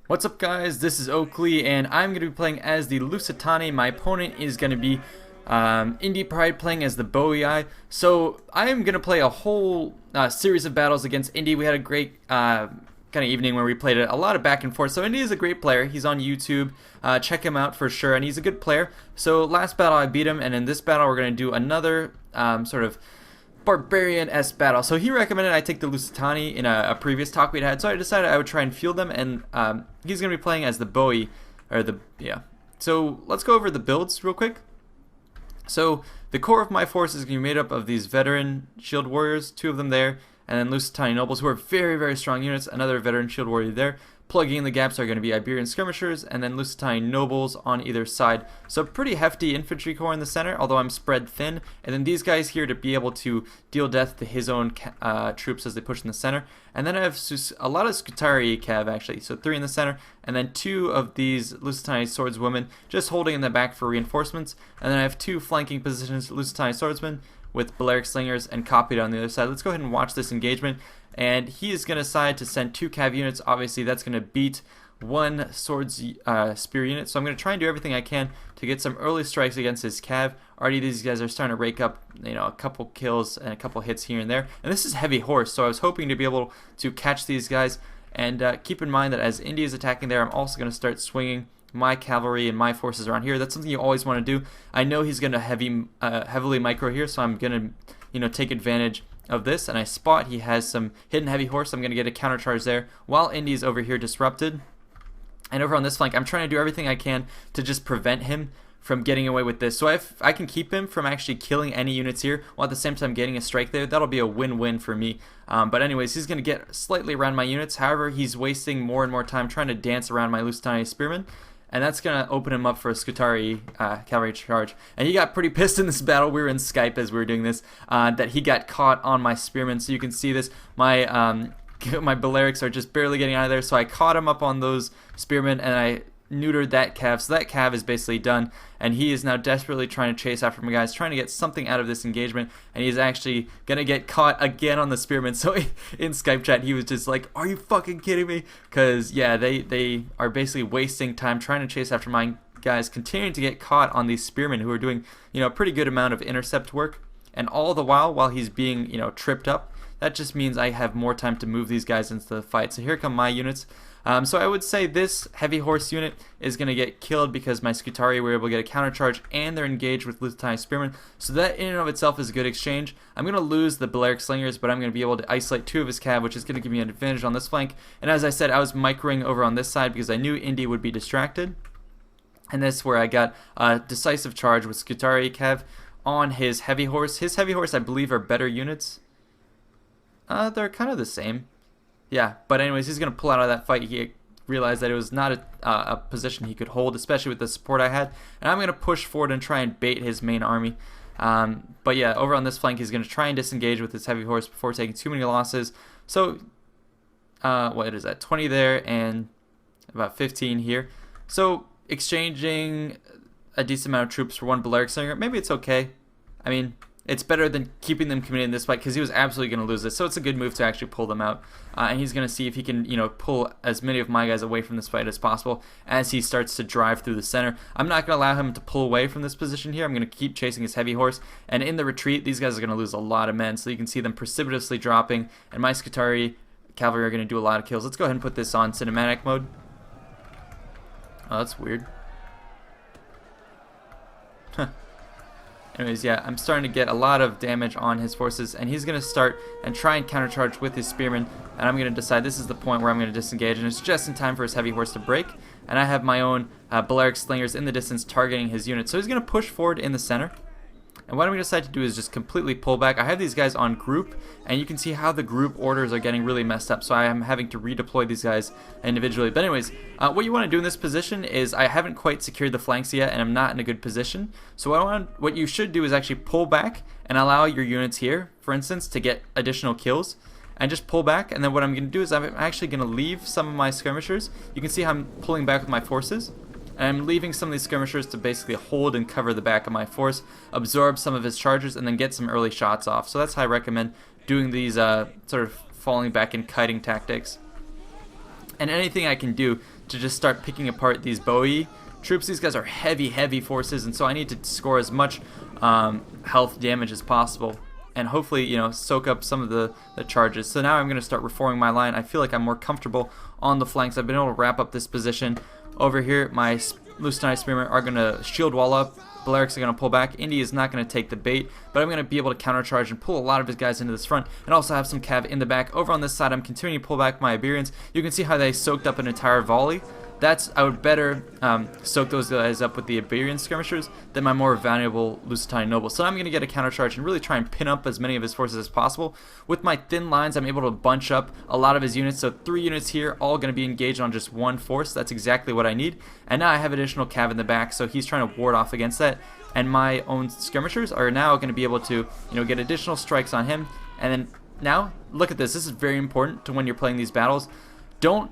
What's up, guys? This is Oakley, and I'm going to be playing as the Lusitani. My opponent is going to be Indypride playing as the Bowie. So I am going to play a whole series of battles against Indy. We had a great kind of evening where we played a lot of back and forth. So Indy is a great player. He's on YouTube. Check him out for sure, and he's a good player. So last battle I beat him, and in this battle we're going to do another sort of barbarian-esque battle. So he recommended I take the Lusitani in a previous talk we'd had, so I decided I would try and field them, and he's going to be playing as the Bowie, or the, yeah. So let's go over the builds real quick. So the core of my force is going to be made up of these veteran shield warriors, 2 of them there, and then Lusitani nobles, who are very, very strong units, another veteran shield warrior there. Plugging in the gaps are going to be Iberian skirmishers, and then Lusitani nobles on either side. So pretty hefty infantry corps in the center, although I'm spread thin. And then these guys here to be able to deal death to his own troops as they push in the center. And then I have a lot of Scutari cav actually, so 3 in the center, and then 2 of these Lusitani swordswomen just holding in the back for reinforcements. And then I have 2 flanking positions, Lusitani swordsmen with Balearic slingers and copied on the other side. Let's go ahead and watch this engagement. And he is going to decide to send 2 cav units. Obviously, that's going to beat 1 swords spear unit. So I'm going to try and do everything I can to get some early strikes against his cav. Already these guys are starting to rake up, a couple kills and a couple hits here and there. And this is heavy horse, so I was hoping to be able to catch these guys. And keep in mind that as Indy is attacking there, I'm also going to start swinging my cavalry and my forces around here. That's something you always want to do. I know he's going to heavily micro here, so I'm going to take advantage of this, and I spot he has some hidden heavy horse. I'm going to get a counter charge there while Indy's over here disrupted. And over on this flank, I'm trying to do everything I can to just prevent him from getting away with this. So if I can keep him from actually killing any units here while at the same time getting a strike there, that'll be a win-win for me. But anyways, he's going to get slightly around my units. However, he's wasting more and more time trying to dance around my Lusitani spearmen. And that's going to open him up for a Scutari cavalry charge. And he got pretty pissed in this battle. We were in Skype as we were doing this, that he got caught on my spearmen. So you can see this. My my Balearics are just barely getting out of there. So I caught him up on those spearmen, and I neutered that cav. So that cav is basically done. And he is now desperately trying to chase after my guys, trying to get something out of this engagement. And he's actually going to get caught again on the spearmen. So in Skype chat, he was just like, are you fucking kidding me? Because, yeah, they are basically wasting time trying to chase after my guys, continuing to get caught on these spearmen who are doing, a pretty good amount of intercept work. And all the while he's being, tripped up, that just means I have more time to move these guys into the fight. So here come my units. So I would say this heavy horse unit is going to get killed because my Scutari were able to get a counter charge and they're engaged with Lusitani spearmen. So that in and of itself is a good exchange. I'm going to lose the Balearic slingers, but I'm going to be able to isolate 2 of his cav, which is going to give me an advantage on this flank. And as I said, I was microing over on this side because I knew Indy would be distracted. And that's where I got a decisive charge with Scutari cav on his heavy horse. His heavy horse, I believe, are better units. They're kind of the same. Yeah, but anyways, he's going to pull out of that fight. He realized that it was not a position he could hold, especially with the support I had. And I'm going to push forward and try and bait his main army. But yeah, over on this flank, he's going to try and disengage with his heavy horse before taking too many losses. So, what is that? 20 there and about 15 here. So, exchanging a decent amount of troops for 1 Balearic slinger, maybe it's okay. I mean, it's better than keeping them committed in this fight because he was absolutely going to lose this. So it's a good move to actually pull them out. And he's going to see if he can, pull as many of my guys away from this fight as possible as he starts to drive through the center. I'm not going to allow him to pull away from this position here. I'm going to keep chasing his heavy horse. And in the retreat, these guys are going to lose a lot of men. So you can see them precipitously dropping. And my Scutari cavalry are going to do a lot of kills. Let's go ahead and put this on cinematic mode. Oh, that's weird. Huh. Anyways, yeah, I'm starting to get a lot of damage on his forces, and he's going to start and try and countercharge with his spearmen, and I'm going to decide this is the point where I'm going to disengage, and it's just in time for his heavy horse to break, and I have my own Balearic slingers in the distance targeting his unit. So he's going to push forward in the center, and what I'm going to decide to do is just completely pull back. I have these guys on group, and you can see how the group orders are getting really messed up, so I am having to redeploy these guys individually. But anyways, what you want to do in this position is I haven't quite secured the flanks yet, and I'm not in a good position. So what you should do is actually pull back and allow your units here, for instance, to get additional kills. And just pull back, and then what I'm going to do is I'm actually going to leave some of my skirmishers. You can see how I'm pulling back with my forces. And I'm leaving some of these skirmishers to basically hold and cover the back of my force, absorb some of his charges, and then get some early shots off. So that's how I recommend doing these sort of falling back and kiting tactics. and anything I can do to just start picking apart these Bowie troops. These guys are heavy forces, and so I need to score as much health damage as possible, and hopefully, you know, soak up some of the charges. So now I'm going to start reforming my line. I feel like I'm more comfortable on the flanks. I've been able to wrap up this position. Over here, my Lusitani Spearmen are going to shield wall up. Balearics are going to pull back. Indy is not going to take the bait, but I'm going to be able to countercharge and pull a lot of his guys into this front, and also have some cav in the back. Over on this side, I'm continuing to pull back my Iberians. You can see how they soaked up an entire volley. I would better soak those guys up with the Iberian skirmishers than my more valuable Lusitani nobles. So I'm going to get a countercharge and really try and pin up as many of his forces as possible. With my thin lines, I'm able to bunch up a lot of his units. So 3 units here, all going to be engaged on just one force. That's exactly what I need. And now I have additional cav in the back, so he's trying to ward off against that. And my own skirmishers are now going to be able to, you know, get additional strikes on him. And then now, look at this. This is very important to when you're playing these battles. Don't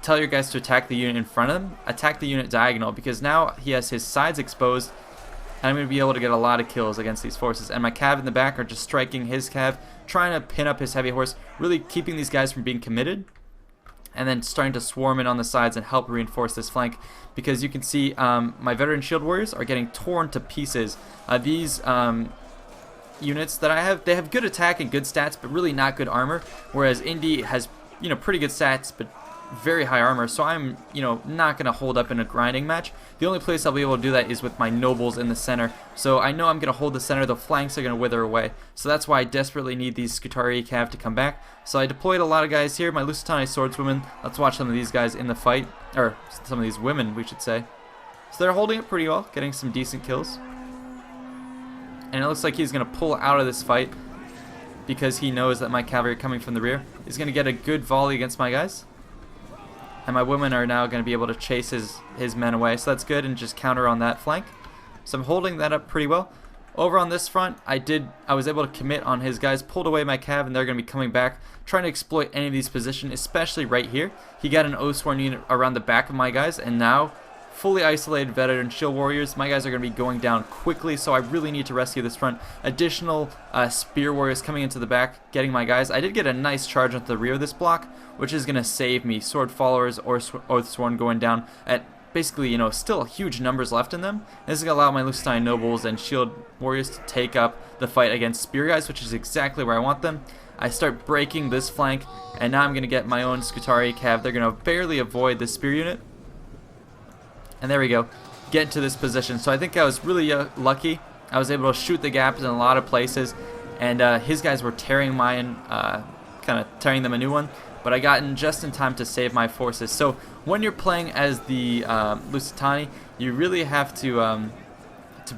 tell your guys to attack the unit in front of him. Attack the unit diagonal, because now he has his sides exposed, and I'm going to be able to get a lot of kills against these forces. And my cav in the back are just striking his cav, trying to pin up his heavy horse, really keeping these guys from being committed, and then starting to swarm in on the sides and help reinforce this flank. Because you can see my veteran shield warriors are getting torn to pieces. These units that I have, they have good attack and good stats, but really not good armor, whereas Indy has, you know, pretty good stats, but very high armor. So I'm, you know, not going to hold up in a grinding match. The only place I'll be able to do that is with my nobles in the center. So I know I'm going to hold the center. The flanks are going to wither away. So that's why I desperately need these Scutari cav to come back. So I deployed a lot of guys here. My Lusitani swordswomen. Let's watch some of these guys in the fight, or some of these women, we should say. So they're holding it pretty well, getting some decent kills. And it looks like he's going to pull out of this fight because he knows that my cavalry coming from the rear is going to get a good volley against my guys. And my women are now going to be able to chase his men away, so that's good, and just counter on that flank. So I'm holding that up pretty well. Over on this front, I was able to commit on his guys, pulled away my cav, and they're going to be coming back, trying to exploit any of these positions, especially right here. He got an Oathsworn unit around the back of my guys, and now fully isolated veteran shield warriors. My guys are going to be going down quickly, so I really need to rescue this front. Additional spear warriors coming into the back, getting my guys. I did get a nice charge onto the rear of this block, which is going to save me. Sword followers or Oathsworn going down at basically, you know, still huge numbers left in them. This is going to allow my Lusitani nobles and shield warriors to take up the fight against spear guys, which is exactly where I want them. I start breaking this flank, and now I'm going to get my own Scutari cav. They're going to barely avoid the spear unit. And there we go, get into this position. So I think I was really lucky. I was able to shoot the gaps in a lot of places, and his guys were tearing mine, kind of tearing them a new one. But I got in just in time to save my forces. So when you're playing as the Lusitani, you really have to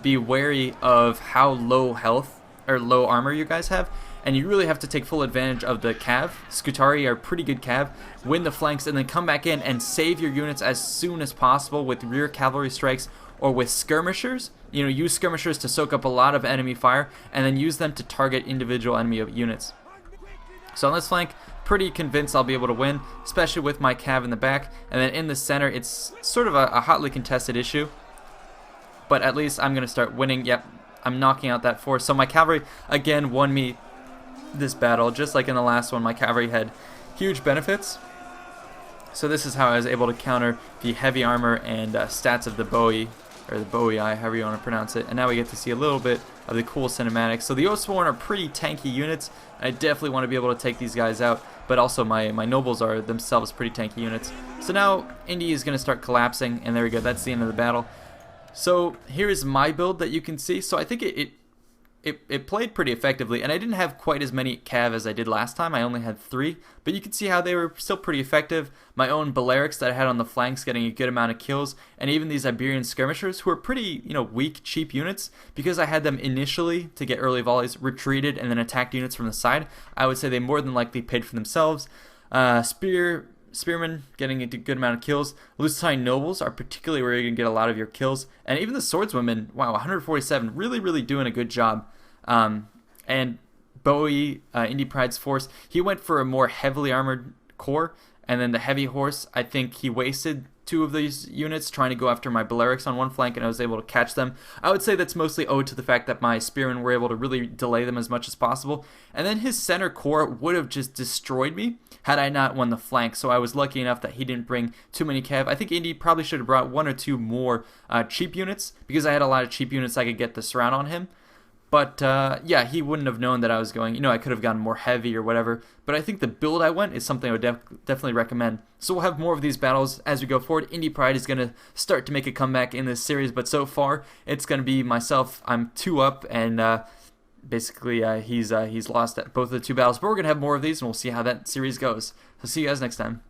be wary of how low health or low armor you guys have. And you really have to take full advantage of the cav. Scutari are pretty good cav. Win the flanks and then come back in and save your units as soon as possible with rear cavalry strikes or with skirmishers. You know, use skirmishers to soak up a lot of enemy fire and then use them to target individual enemy units. So on this flank, pretty convinced I'll be able to win, especially with my cav in the back. And then in the center, it's sort of a hotly contested issue. But at least I'm going to start winning. Yep, I'm knocking out that force. So my cavalry, again, won me this battle. Just like in the last one, my cavalry had huge benefits. So this is how I was able to counter the heavy armor and stats of the Bowie, or the Bowie eye, however you want to pronounce it. And now we get to see a little bit of the cool cinematics. So the Oathsworn are pretty tanky units. I definitely want to be able to take these guys out, but also my nobles are themselves pretty tanky units. So now Indy is going to start collapsing, and there we go, that's the end of the battle. So here is my build that you can see. So I think it played pretty effectively, and I didn't have quite as many cav as I did last time. I only had 3, but you can see how they were still pretty effective. My own Balearics that I had on the flanks getting a good amount of kills, and even these Iberian skirmishers who are pretty, you know, weak, cheap units, because I had them initially to get early volleys, retreated, and then attacked units from the side. I would say they more than likely paid for themselves. Spearmen getting a good amount of kills. Lusitani nobles are particularly where you're going to get a lot of your kills. And even the swordswomen, wow, 147, really doing a good job. And Bowie, Indypride's force, he went for a more heavily armored core, and then the heavy horse, I think he wasted two of these units trying to go after my Balearics on one flank, and I was able to catch them. I would say that's mostly owed to the fact that my Spearmen were able to really delay them as much as possible. And then his center core would have just destroyed me had I not won the flank, so I was lucky enough that he didn't bring too many cav. I think Indy probably should have brought one or two more cheap units, because I had a lot of cheap units I could get the surround on him. But yeah, he wouldn't have known that I was going, I could have gone more heavy or whatever. But I think the build I went is something I would definitely recommend. So we'll have more of these battles as we go forward. Indypride is going to start to make a comeback in this series, but so far it's going to be myself. I'm 2 up, and basically he's lost at both of the 2 battles. But we're going to have more of these, and we'll see how that series goes. So see you guys next time.